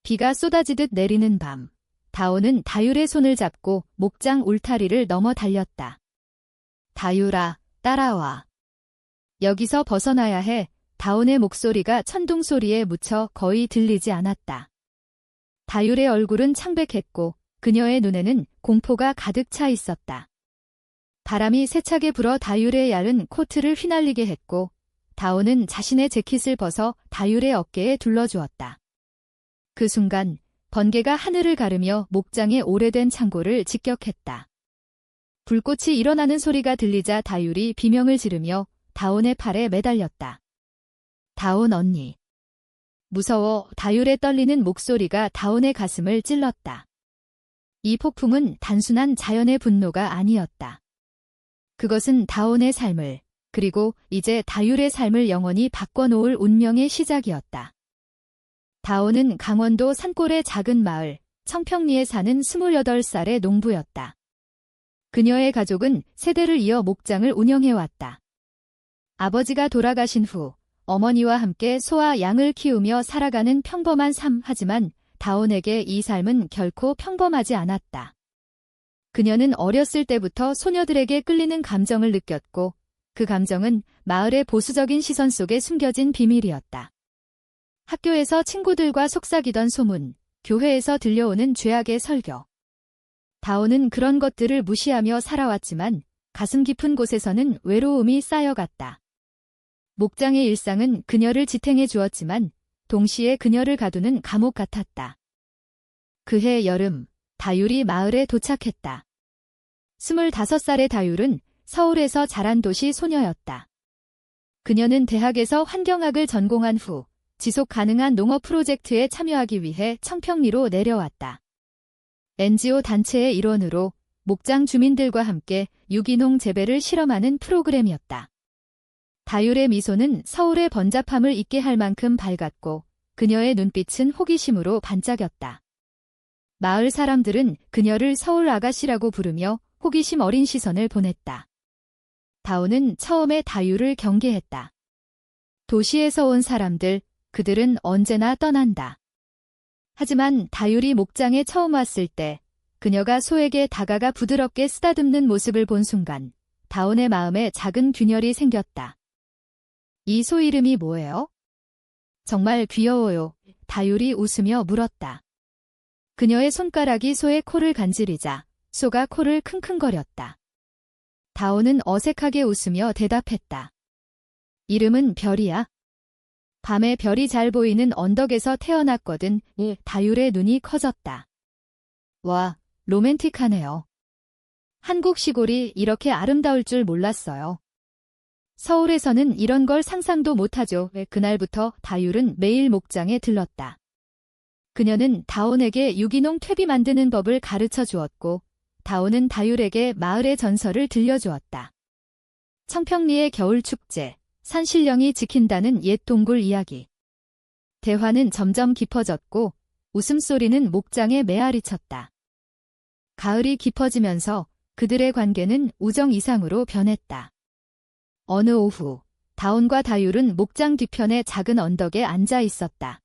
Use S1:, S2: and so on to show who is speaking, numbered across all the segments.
S1: 비가 쏟아지듯 내리는 밤, 다온은 다율의 손을 잡고 목장 울타리를 넘어 달렸다. 다율아, 따라와. 여기서 벗어나야 해. 다온의 목소리가 천둥 소리에 묻혀 거의 들리지 않았다. 다율의 얼굴은 창백했고 그녀의 눈에는 공포가 가득 차 있었다. 바람이 세차게 불어 다율의 얇은 코트를 휘날리게 했고 다온은 자신의 재킷을 벗어 다율의 어깨에 둘러주었다. 그 순간 번개가 하늘을 가르며 목장의 오래된 창고를 직격했다. 불꽃이 일어나는 소리가 들리자 다율이 비명을 지르며 다온의 팔에 매달렸다. 다온 언니. 무서워. 다율의 떨리는 목소리가 다온의 가슴을 찔렀다. 이 폭풍은 단순한 자연의 분노가 아니었다. 그것은 다온의 삶을, 그리고 이제 다율의 삶을 영원히 바꿔놓을 운명의 시작이었다. 다온은 강원도 산골의 작은 마을, 청평리에 사는 28살의 농부였다. 그녀의 가족은 세대를 이어 목장을 운영해왔다. 아버지가 돌아가신 후 어머니와 함께 소와 양을 키우며 살아가는 평범한 삶. 하지만 다온에게 이 삶은 결코 평범하지 않았다. 그녀는 어렸을 때부터 소녀들에게 끌리는 감정을 느꼈고 그 감정은 마을의 보수적인 시선 속에 숨겨진 비밀이었다. 학교에서 친구들과 속삭이던 소문, 교회에서 들려오는 죄악의 설교. 다온은 그런 것들을 무시하며 살아왔지만 가슴 깊은 곳에서는 외로움이 쌓여갔다. 목장의 일상은 그녀를 지탱해 주었지만 동시에 그녀를 가두는 감옥 같았다. 그해 여름, 다율이 마을에 도착했다. 25살의 다율은 서울에서 자란 도시 소녀였다. 그녀는 대학에서 환경학을 전공한 후 지속 가능한 농업 프로젝트에 참여하기 위해 청평리로 내려왔다. NGO 단체의 일원으로 목장 주민들과 함께 유기농 재배를 실험하는 프로그램이었다. 다율의 미소는 서울의 번잡함을 잊게 할 만큼 밝았고 그녀의 눈빛은 호기심으로 반짝였다. 마을 사람들은 그녀를 서울 아가씨라고 부르며 호기심 어린 시선을 보냈다. 다온은 처음에 다율을 경계했다. 도시에서 온 사람들, 그들은 언제나 떠난다. 하지만 다율이 목장에 처음 왔을 때 그녀가 소에게 다가가 부드럽게 쓰다듬는 모습을 본 순간 다온의 마음에 작은 균열이 생겼다. 이 소 이름이 뭐예요? 정말 귀여워요. 다율이 웃으며 물었다. 그녀의 손가락이 소의 코를 간지리자 소가 코를 킁킁거렸다. 다온은 어색하게 웃으며 대답했다. 이름은 별이야. 밤에 별이 잘 보이는 언덕에서 태어났거든. 다율의 눈이 커졌다. 와, 로맨틱하네요. 한국 시골이 이렇게 아름다울 줄 몰랐어요. 서울에서는 이런 걸 상상도 못하죠. 그날부터 다율은 매일 목장에 들렀다. 그녀는 다온에게 유기농 퇴비 만드는 법을 가르쳐 주었고 다온은 다율에게 마을의 전설을 들려주었다. 청평리의 겨울 축제, 산신령이 지킨다는 옛 동굴 이야기. 대화는 점점 깊어졌고 웃음소리는 목장에 메아리 쳤다. 가을이 깊어지면서 그들의 관계는 우정 이상으로 변했다. 어느 오후, 다온과 다율은 목장 뒤편의 작은 언덕에 앉아 있었다.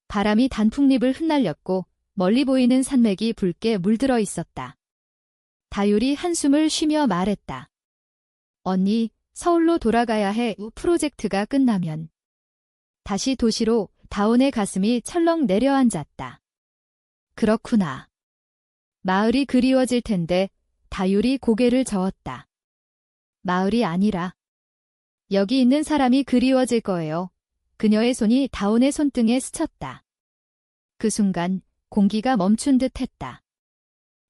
S1: 바람이 단풍잎을 흩날렸고 멀리 보이는 산맥이 붉게 물들어 있었다. 다율이 한숨을 쉬며 말했다. 언니, 서울로 돌아가야 해. 프로젝트가 끝나면. 다시 도시로. 다온의 가슴이 철렁 내려앉았다. 그렇구나. 마을이 그리워질 텐데. 다율이 고개를 저었다. 마을이 아니라 여기 있는 사람이 그리워질 거예요. 그녀의 손이 다온의 손등에 스쳤다. 그 순간 공기가 멈춘 듯 했다.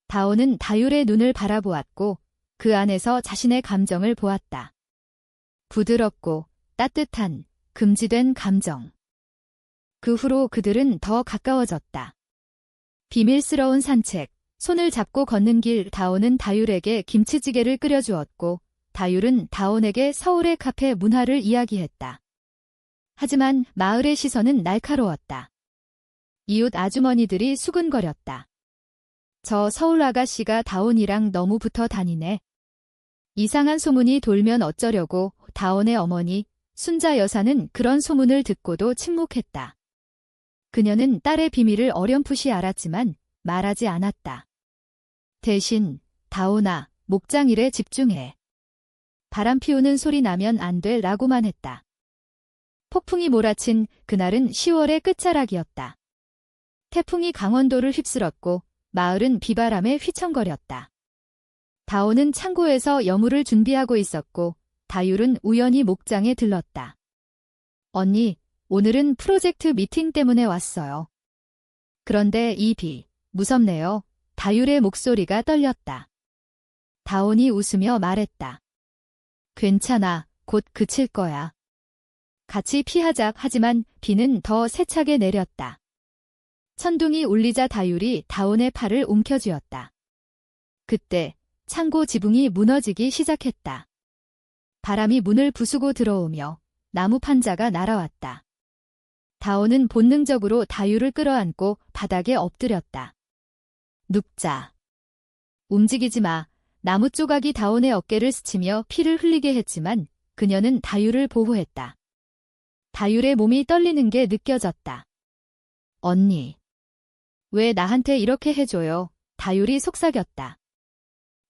S1: 다온은 다율의 눈을 바라보았고 그 안에서 자신의 감정을 보았다. 부드럽고 따뜻한 금지된 감정. 그 후로 그들은 더 가까워졌다. 비밀스러운 산책, 손을 잡고 걷는 길. 다온은 다율에게 김치찌개를 끓여주었고 다율은 다온에게 서울의 카페 문화를 이야기했다. 하지만 마을의 시선은 날카로웠다. 이웃 아주머니들이 수근거렸다. 저 서울 아가씨가 다온이랑 너무 붙어 다니네. 이상한 소문이 돌면 어쩌려고. 다온의 어머니, 순자 여사는 그런 소문을 듣고도 침묵했다. 그녀는 딸의 비밀을 어렴풋이 알았지만 말하지 않았다. 대신 다온아, 목장 일에 집중해. 바람 피우는 소리 나면 안 돼 라고만 했다. 폭풍이 몰아친 그날은 10월의 끝자락이었다. 태풍이 강원도를 휩쓸었고 마을은 비바람에 휘청거렸다. 다온은 창고에서 여물을 준비하고 있었고 다율은 우연히 목장에 들렀다. 언니, 오늘은 프로젝트 미팅 때문에 왔어요. 그런데 이 비, 무섭네요. 다율의 목소리가 떨렸다. 다온이 웃으며 말했다. 괜찮아, 곧 그칠 거야. 같이 피하자. 하지만 비는 더 세차게 내렸다. 천둥이 울리자 다율이 다온의 팔을 움켜쥐었다. 그때 창고 지붕이 무너지기 시작했다. 바람이 문을 부수고 들어오며 나무 판자가 날아왔다. 다온은 본능적으로 다율을 끌어안고 바닥에 엎드렸다. 눕자. 움직이지 마. 나무 조각이 다온의 어깨를 스치며 피를 흘리게 했지만 그녀는 다율을 보호했다. 다율의 몸이 떨리는 게 느껴졌다. 언니. 왜 나한테 이렇게 해줘요? 다율이 속삭였다.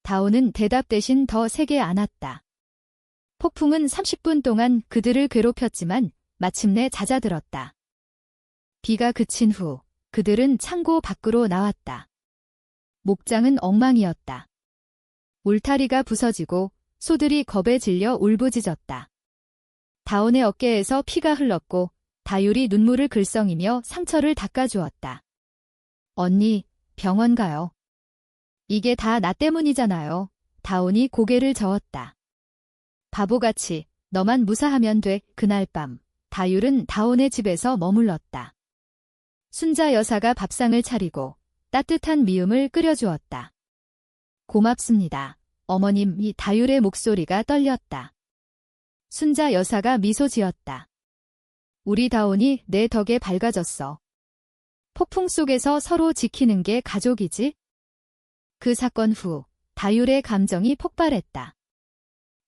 S1: 다온은 대답 대신 더 세게 안았다. 폭풍은 30분 동안 그들을 괴롭혔지만 마침내 잦아들었다. 비가 그친 후 그들은 창고 밖으로 나왔다. 목장은 엉망이었다. 울타리가 부서지고 소들이 겁에 질려 울부짖었다. 다온의 어깨에서 피가 흘렀고 다율이 눈물을 글썽이며 상처를 닦아주었다. 언니, 병원 가요. 이게 다 나 때문이잖아요. 다온이 고개를 저었다. 바보같이 너만 무사하면 돼. 그날 밤 다율은 다온의 집에서 머물렀다. 순자 여사가 밥상을 차리고 따뜻한 미음을 끓여주었다. 고맙습니다. 어머님이 다율의 목소리가 떨렸다. 순자 여사가 미소 지었다. 우리 다온이 내 덕에 밝아졌어. 폭풍 속에서 서로 지키는 게 가족이지? 그 사건 후 다율의 감정이 폭발했다.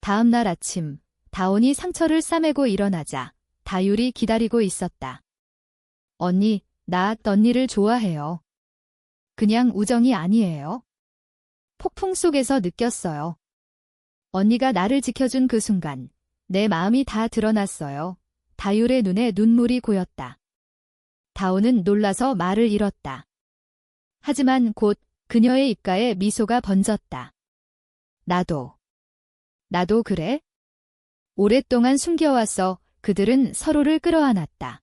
S1: 다음 날 아침 다온이 상처를 싸매고 일어나자 다율이 기다리고 있었다. 언니, 나 언니를 좋아해요. 그냥 우정이 아니에요. 폭풍 속에서 느꼈어요. 언니가 나를 지켜준 그 순간 내 마음이 다 드러났어요. 다율의 눈에 눈물이 고였다. 다온은 놀라서 말을 잃었다. 하지만 곧 그녀의 입가에 미소가 번졌다. 나도 그래? 오랫동안 숨겨왔어. 그들은 서로를 끌어안았다.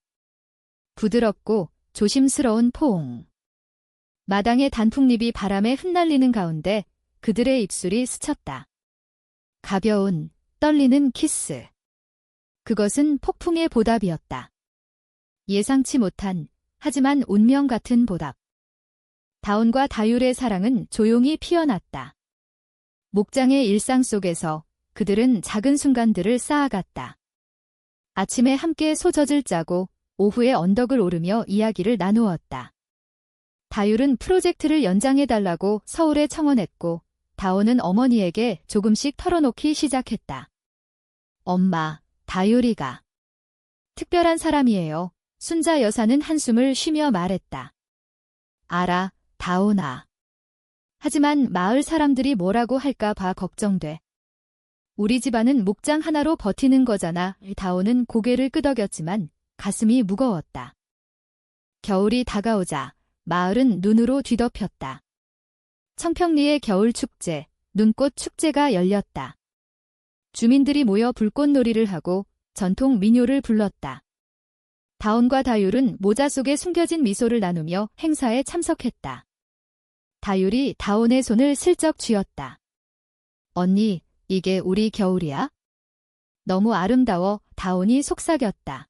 S1: 부드럽고 조심스러운 포옹. 마당의 단풍잎이 바람에 흩날리는 가운데 그들의 입술이 스쳤다. 가벼운, 떨리는 키스. 그것은 폭풍의 보답이었다. 예상치 못한, 하지만 운명 같은 보답. 다온과 다율의 사랑은 조용히 피어났다. 목장의 일상 속에서 그들은 작은 순간들을 쌓아갔다. 아침에 함께 소젖을 짜고 오후에 언덕을 오르며 이야기를 나누었다. 다율은 프로젝트를 연장해달라고 서울에 청원했고 다온은 어머니에게 조금씩 털어놓기 시작했다. 엄마, 다율이가 특별한 사람이에요. 순자 여사는 한숨을 쉬며 말했다. 알아, 다온아. 하지만 마을 사람들이 뭐라고 할까 봐 걱정돼. 우리 집안은 목장 하나로 버티는 거잖아. 다온은 고개를 끄덕였지만 가슴이 무거웠다. 겨울이 다가오자 마을은 눈으로 뒤덮였다. 청평리의 겨울 축제, 눈꽃 축제가 열렸다. 주민들이 모여 불꽃놀이를 하고 전통 민요를 불렀다. 다온과 다율은 모자 속에 숨겨진 미소를 나누며 행사에 참석했다. 다율이 다온의 손을 슬쩍 쥐었다. 언니, 이게 우리 겨울이야? 너무 아름다워. 다온이 속삭였다.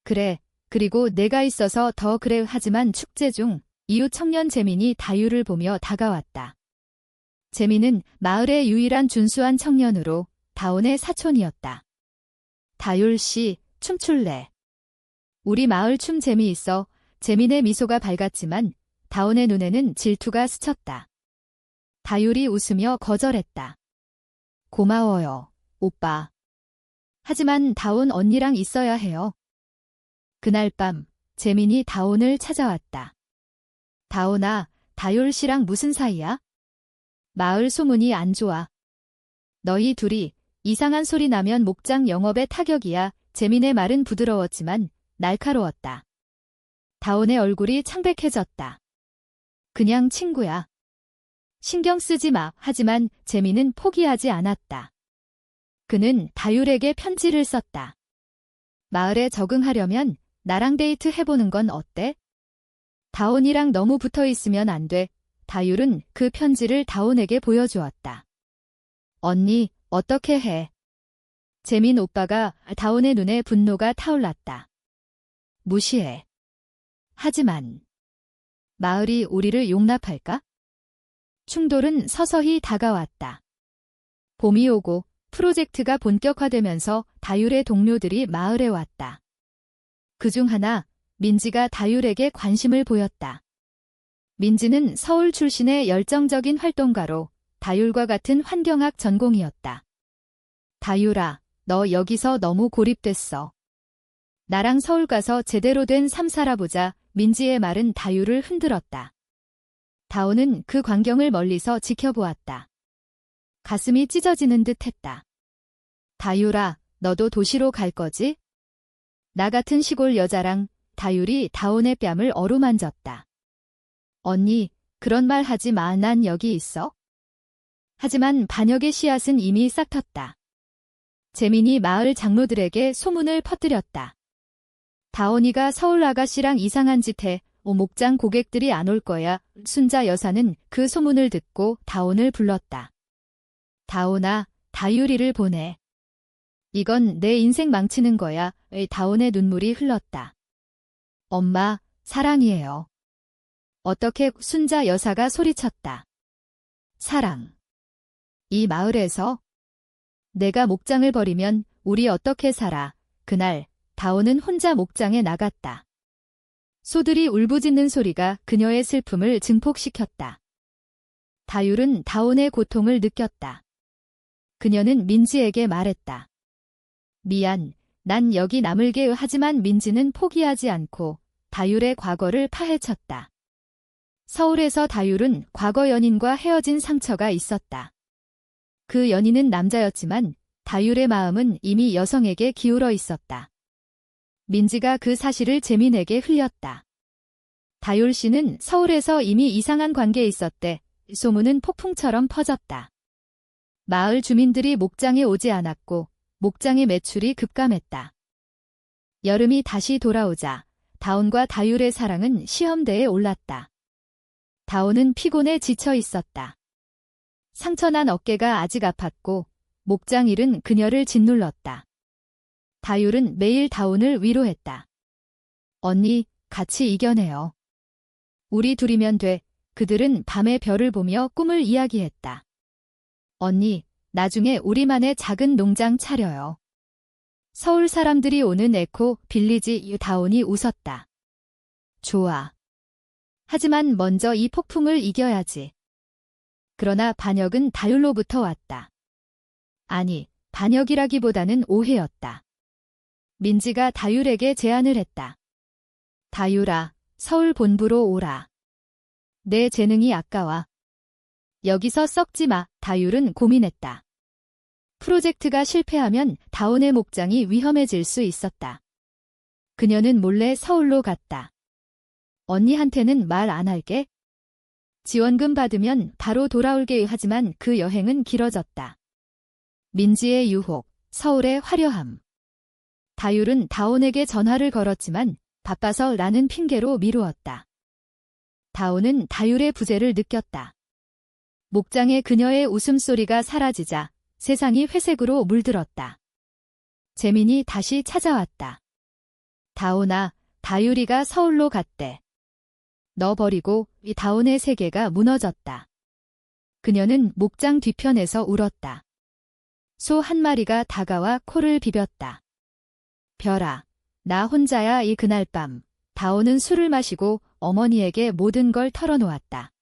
S1: 그래, 그리고 내가 있어서 더 그래. 하지만 축제 중 이웃 청년 재민이 다율을 보며 다가왔다. 재민은 마을의 유일한 준수한 청년으로 다온의 사촌이었다. 다율 씨, 춤출래? 우리 마을 춤 재미있어. 재민의 미소가 밝았지만 다온의 눈에는 질투가 스쳤다. 다율이 웃으며 거절했다. 고마워요, 오빠. 하지만 다온 언니랑 있어야 해요. 그날 밤 재민이 다온을 찾아왔다. 다온아, 다율 씨랑 무슨 사이야? 마을 소문이 안 좋아. 너희 둘이 이상한 소리 나면 목장 영업에 타격이야. 재민의 말은 부드러웠지만 날카로웠다. 다온의 얼굴이 창백해졌다. 그냥 친구야. 신경 쓰지 마. 하지만 재민은 포기하지 않았다. 그는 다율에게 편지를 썼다. 마을에 적응하려면 나랑 데이트 해보는 건 어때? 다온이랑 너무 붙어 있으면 안 돼. 다율은 그 편지를 다온에게 보여주었다. 언니, 어떻게 해? 재민 오빠가 다온의 눈에 분노가 타올랐다. 무시해. 하지만 마을이 우리를 용납할까? 충돌은 서서히 다가왔다. 봄이 오고 프로젝트가 본격화되면서 다율의 동료들이 마을에 왔다. 그중 하나, 민지가 다율에게 관심을 보였다. 민지는 서울 출신의 열정적인 활동가로 다율과 같은 환경학 전공이었다. 다율아, 너 여기서 너무 고립됐어. 나랑 서울 가서 제대로 된 삶 살아보자. 민지의 말은 다율을 흔들었다. 다온은 그 광경을 멀리서 지켜보았다. 가슴이 찢어지는 듯 했다. 다율아, 너도 도시로 갈 거지? 나 같은 시골 여자랑. 다율이 다온의 뺨을 어루만졌다. 언니, 그런 말 하지 마. 난 여기 있어. 하지만 반역의 씨앗은 이미 싹 텄다. 재민이 마을 장로들에게 소문을 퍼뜨렸다. 다온이가 서울 아가씨랑 이상한 짓 해. 목장 고객들이 안 올 거야. 순자 여사는 그 소문을 듣고 다온을 불렀다. 다온아, 다율이를 보내. 이건 내 인생 망치는 거야. 다온의 눈물이 흘렀다. 엄마, 사랑이에요. 어떻게? 순자 여사가 소리쳤다. 사랑. 이 마을에서 내가 목장을 버리면 우리 어떻게 살아? 그날 다온은 혼자 목장에 나갔다. 소들이 울부짖는 소리가 그녀의 슬픔을 증폭시켰다. 다율은 다온의 고통을 느꼈다. 그녀는 민지에게 말했다. 미안, 난 여기 남을게. 하지만 민지는 포기하지 않고 다율의 과거를 파헤쳤다. 서울에서 다율은 과거 연인과 헤어진 상처가 있었다. 그 연인은 남자였지만 다율의 마음은 이미 여성에게 기울어 있었다. 민지가 그 사실을 재민에게 흘렸다. 다율 씨는 서울에서 이미 이상한 관계에 있었대. 소문은 폭풍처럼 퍼졌다. 마을 주민들이 목장에 오지 않았고 목장의 매출이 급감했다. 여름이 다시 돌아오자 다온과 다율의 사랑은 시험대에 올랐다. 다온은 피곤에 지쳐 있었다. 상처난 어깨가 아직 아팠고 목장 일은 그녀를 짓눌렀다. 다율은 매일 다온을 위로했다. 언니, 같이 이겨내요. 우리 둘이면 돼. 그들은 밤에 별을 보며 꿈을 이야기했다. 언니, 나중에 우리만의 작은 농장 차려요. 서울 사람들이 오는 에코 빌리지. 다온이 웃었다. 좋아. 하지만 먼저 이 폭풍을 이겨야지. 그러나 반역은 다율로부터 왔다. 아니, 반역이라기보다는 오해였다. 민지가 다율에게 제안을 했다. 다율아, 서울 본부로 오라. 내 재능이 아까워. 여기서 썩지 마. 다율은 고민했다. 프로젝트가 실패하면 다온의 목장이 위험해질 수 있었다. 그녀는 몰래 서울로 갔다. 언니한테는 말 안 할게. 지원금 받으면 바로 돌아올게. 하지만 그 여행은 길어졌다. 민지의 유혹, 서울의 화려함. 다율은 다온에게 전화를 걸었지만 바빠서 라는 핑계로 미루었다. 다온은 다율의 부재를 느꼈다. 목장에 그녀의 웃음소리가 사라지자 세상이 회색으로 물들었다. 재민이 다시 찾아왔다. 다온아, 다율이가 서울로 갔대. 너 버리고. 이 다온의 세계가 무너졌다. 그녀는 목장 뒤편에서 울었다. 소 한 마리가 다가와 코를 비볐다. 별아, 나 혼자야. 이 그날 밤 다온은 술을 마시고 어머니에게 모든 걸 털어놓았다.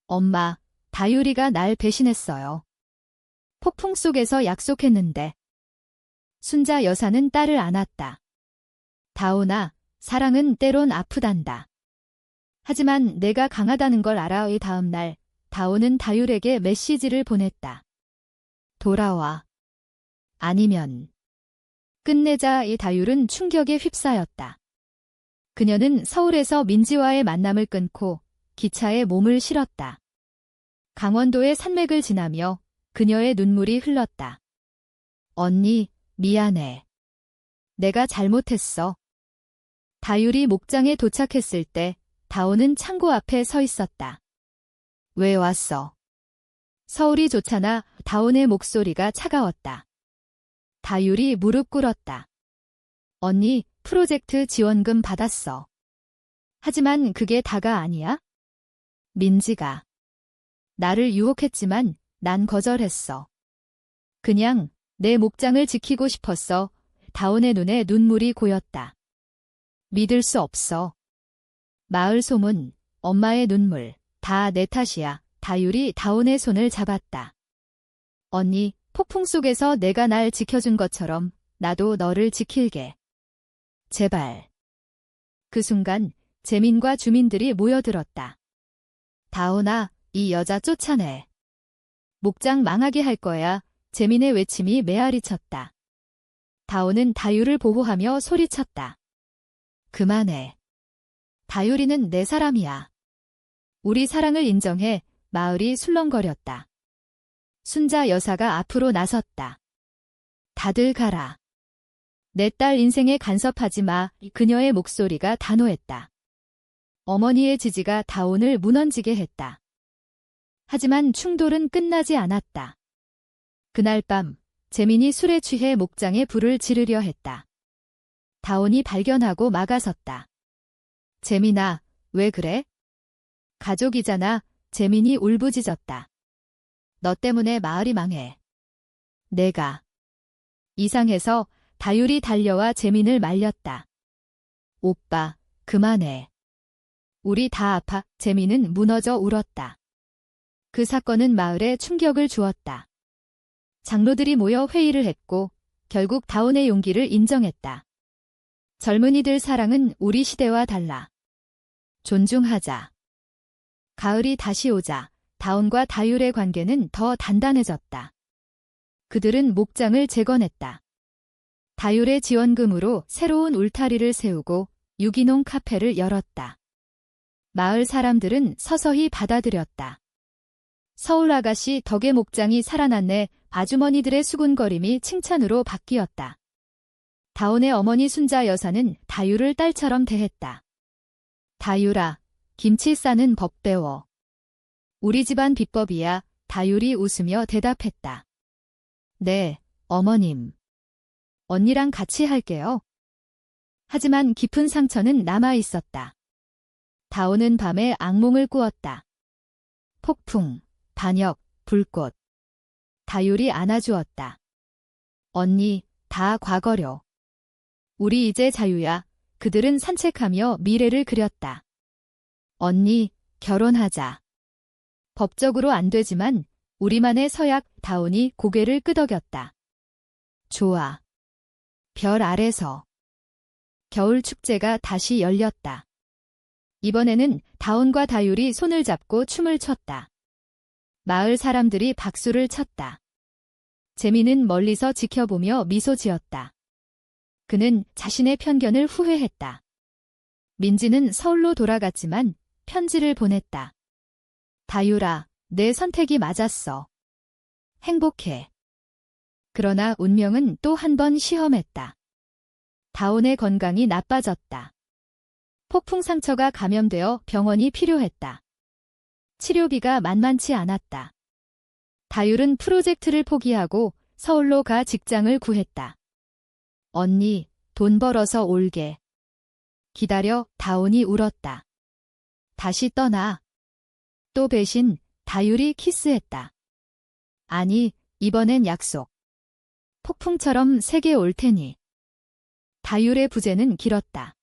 S1: 엄마, 다율이가 날 배신했어요. 폭풍 속에서 약속했는데. 순자 여사는 딸을 안았다. 다온아, 사랑은 때론 아프단다. 하지만 내가 강하다는 걸 알아의 다음 날, 다온은 다율에게 메시지를 보냈다. 돌아와. 아니면. 끝내자의 다율은 충격에 휩싸였다. 그녀는 서울에서 민지와의 만남을 끊고 기차에 몸을 실었다. 강원도의 산맥을 지나며 그녀의 눈물이 흘렀다. 언니, 미안해. 내가 잘못했어. 다율이 목장에 도착했을 때 다온은 창고 앞에 서 있었다. 왜 왔어? 서울이 좋잖아. 다온의 목소리가 차가웠다. 다율이 무릎 꿇었다. 언니, 프로젝트 지원금 받았어. 하지만 그게 다가 아니야? 민지가. 나를 유혹했지만 난 거절했어. 그냥 내 목장을 지키고 싶었어. 다온의 눈에 눈물이 고였다. 믿을 수 없어. 마을 소문, 엄마의 눈물, 다 내 탓이야. 다율이 다온의 손을 잡았다. 언니, 폭풍 속에서 내가 날 지켜준 것처럼 나도 너를 지킬게. 제발. 그 순간 재민과 주민들이 모여들었다. 다온아, 이 여자 쫓아내. 목장 망하게 할 거야. 재민의 외침이 메아리 쳤다. 다온은 다율을 보호하며 소리쳤다. 그만해. 다율이는 내 사람이야. 우리 사랑을 인정해. 마을이 술렁거렸다. 순자 여사가 앞으로 나섰다. 다들 가라. 내 딸 인생에 간섭하지 마. 그녀의 목소리가 단호했다. 어머니의 지지가 다온을 무너지게 했다. 하지만 충돌은 끝나지 않았다. 그날 밤, 재민이 술에 취해 목장에 불을 지르려 했다. 다온이 발견하고 막아섰다. 재민아, 왜 그래? 가족이잖아. 재민이 울부짖었다. 너 때문에 마을이 망해. 내가. 이상해서 다율이 달려와 재민을 말렸다. 오빠, 그만해. 우리 다 아파. 재민은 무너져 울었다. 그 사건은 마을에 충격을 주었다. 장로들이 모여 회의를 했고 결국 다온의 용기를 인정했다. 젊은이들 사랑은 우리 시대와 달라. 존중하자. 가을이 다시 오자 다온과 다율의 관계는 더 단단해졌다. 그들은 목장을 재건했다. 다율의 지원금으로 새로운 울타리를 세우고 유기농 카페를 열었다. 마을 사람들은 서서히 받아들였다. 서울 아가씨 덕에 목장이 살아났네. 아주머니들의 수군거림이 칭찬으로 바뀌었다. 다온의 어머니 순자 여사는 다율을 딸처럼 대했다. 다율아, 김치 싸는 법 배워. 우리 집안 비법이야. 다율이 웃으며 대답했다. 네, 어머님. 언니랑 같이 할게요. 하지만 깊은 상처는 남아 있었다. 다온은 밤에 악몽을 꾸었다. 폭풍, 반역, 불꽃. 다율이 안아주었다. 언니, 다 과거려. 우리 이제 자유야. 그들은 산책하며 미래를 그렸다. 언니, 결혼하자. 법적으로 안 되지만 우리만의 서약. 다온이 고개를 끄덕였다. 좋아. 별 아래서. 겨울 축제가 다시 열렸다. 이번에는 다온과 다율이 손을 잡고 춤을 췄다. 마을 사람들이 박수를 쳤다. 재민은 멀리서 지켜보며 미소 지었다. 그는 자신의 편견을 후회했다. 민지는 서울로 돌아갔지만 편지를 보냈다. 다율아, 내 선택이 맞았어. 행복해. 그러나 운명은 또 한 번 시험했다. 다온의 건강이 나빠졌다. 폭풍 상처가 감염되어 병원이 필요했다. 치료비가 만만치 않았다. 다율은 프로젝트를 포기하고 서울로 가 직장을 구했다. 언니, 돈 벌어서 올게. 기다려. 다온이 울었다. 다시 떠나. 또 배신. 다율이 키스했다. 아니, 이번엔 약속. 폭풍처럼 세게 올 테니. 다율의 부재는 길었다.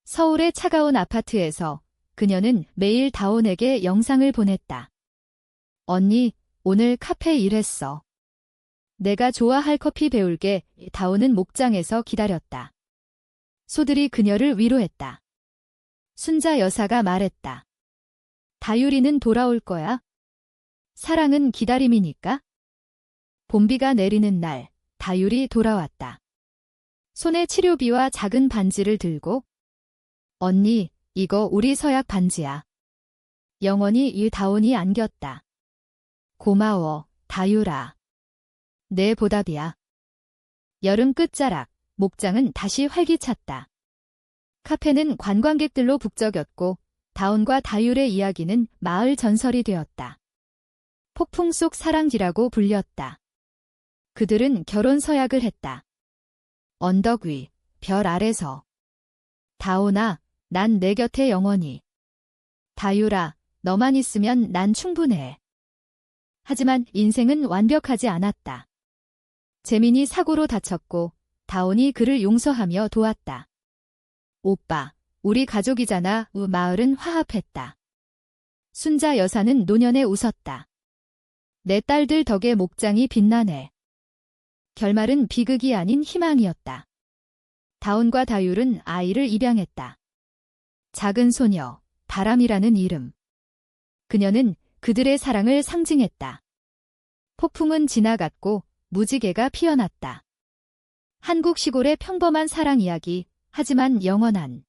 S1: 서울의 차가운 아파트에서 그녀는 매일 다온에게 영상을 보냈다. 언니, 오늘 카페 일했어. 내가 좋아할 커피 배울게. 다온은 목장에서 기다렸다. 소들이 그녀를 위로했다. 순자 여사가 말했다. 다유리는 돌아올 거야. 사랑은 기다림이니까. 봄비가 내리는 날, 다율이 돌아왔다. 손에 치료비와 작은 반지를 들고, 언니, 이거 우리 서약 반지야. 영원히 이 다온이 안겼다. 고마워, 다율아. 내 보답이야. 여름 끝자락, 목장은 다시 활기찼다. 카페는 관광객들로 북적였고, 다온과 다율의 이야기는 마을 전설이 되었다. 폭풍 속 사랑지라고 불렸다. 그들은 결혼 서약을 했다. 언덕 위, 별 아래서. 다온아, 난 내 곁에 영원히. 다율아, 너만 있으면 난 충분해. 하지만 인생은 완벽하지 않았다. 재민이 사고로 다쳤고 다온이 그를 용서하며 도왔다. 오빠, 우리 가족이잖아. 마을은 화합했다. 순자 여사는 노년에 웃었다. 내 딸들 덕에 목장이 빛나네. 결말은 비극이 아닌 희망이었다. 다온과 다율은 아이를 입양했다. 작은 소녀, 바람이라는 이름. 그녀는 그들의 사랑을 상징했다. 폭풍은 지나갔고 무지개가 피어났다. 한국 시골의 평범한 사랑 이야기, 하지만 영원한